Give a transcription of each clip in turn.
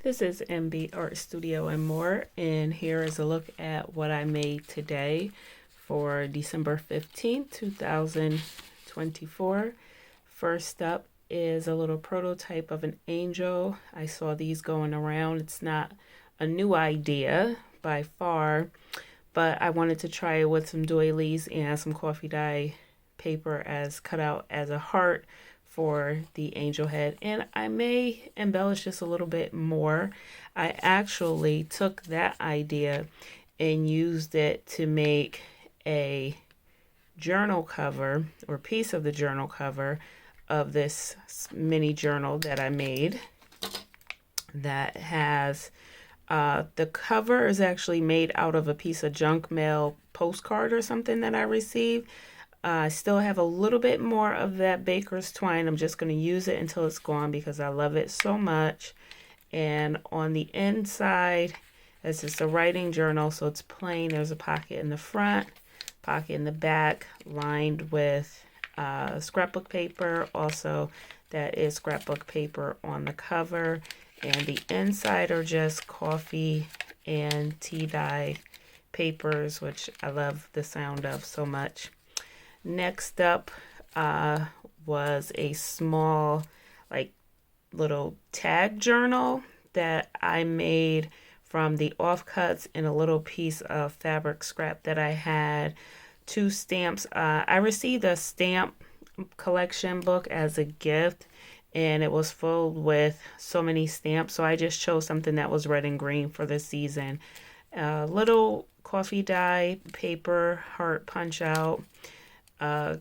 This is MB Art Studio and more, and here is a look at what I made today for December 15th, 2024. First up is a little prototype of an angel. I saw these going around. It's not a new idea by far, but I wanted to try it with some doilies and some coffee dye paper as cut out as a heart for the angel head, and I may embellish this a little bit more. I actually took that idea and used it to make a journal cover or piece of the journal cover of this mini journal that I made that has the cover is actually made out of a piece of junk mail postcard or something that I received. I still have a little bit more of that baker's twine. I'm just going to use it until it's gone because I love it so much. And on the inside, this is a writing journal, so it's plain. There's a pocket in the front, pocket in the back, lined with scrapbook paper. Also, that is scrapbook paper on the cover. And the inside are just coffee and tea dye papers, which I love the sound of so much. Next up was a small, little tag journal that I made from the offcuts in a little piece of fabric scrap that I had. 2 stamps. I received a stamp collection book as a gift, and it was filled with so many stamps, so I just chose something that was red and green for the season. Little coffee dye paper heart punch out, a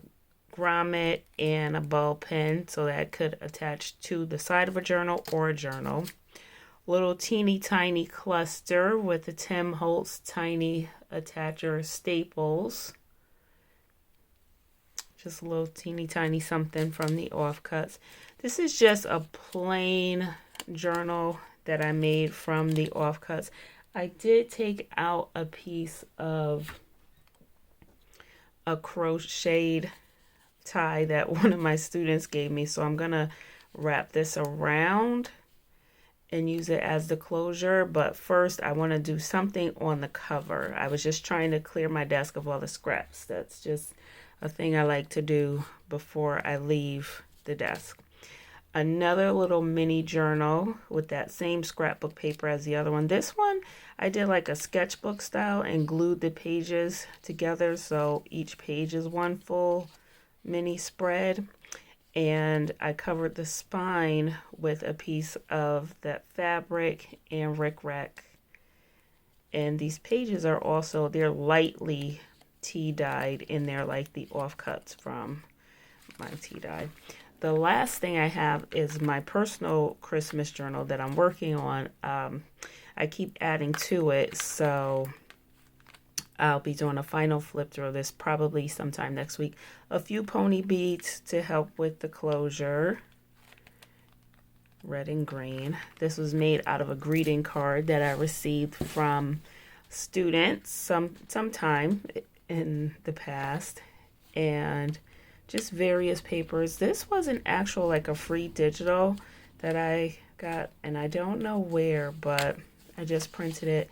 grommet, and a ball pen so that could attach to the side of a journal or a journal. Little teeny tiny cluster with the Tim Holtz tiny attacher staples. Just a little teeny tiny something from the offcuts. This is just a plain journal that I made from the offcuts. I did take out a piece of a crocheted tie that one of my students gave me, so I'm gonna wrap this around and use it as the closure. But first I want to do something on the cover. I was just trying to clear my desk of all the scraps. That's just a thing I like to do before I leave the desk. Another little mini journal with that same scrapbook paper as the other one. This one I did like a sketchbook style and glued the pages together so each page is one full mini spread. And I covered the spine with a piece of that fabric and rickrack. And these pages are also, they're lightly tea dyed in there like the offcuts from my tea dye. The last thing I have is my personal Christmas journal that I'm working on. I keep adding to it, so I'll be doing a final flip through of this probably sometime next week. A few pony beads to help with the closure. Red and green. This was made out of a greeting card that I received from students sometime in the past. And just various papers. This was an actual a free digital that I got, and I don't know where, but I just printed it,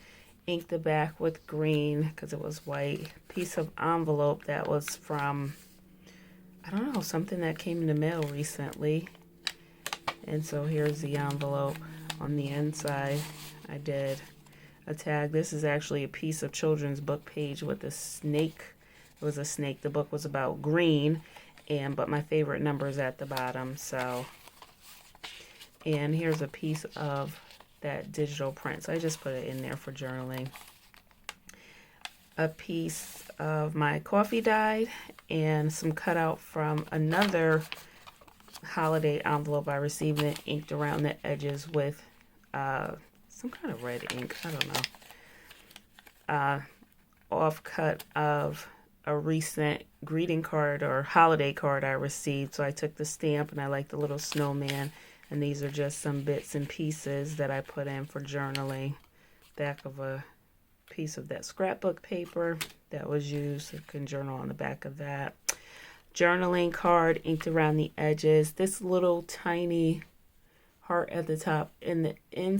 inked the back with green because it was white. Piece of envelope that was from, I don't know, something that came in the mail recently. And so here's the envelope. On the inside I did a tag. This is actually a piece of children's book page with a snake. It was a snake. The book was about green, but my favorite number is at the bottom. So, and here's a piece of that digital print. So I just put it in there for journaling. A piece of my coffee dye and some cutout from another holiday envelope I received, and inked around the edges with some kind of red ink. I don't know. Offcut of a recent greeting card or holiday card I received. So I took the stamp and I like the little snowman, and these are just some bits and pieces that I put in for journaling. Back of a piece of that scrapbook paper that was used. You can journal on the back of that. Journaling card inked around the edges. This little tiny heart at the top, and the inside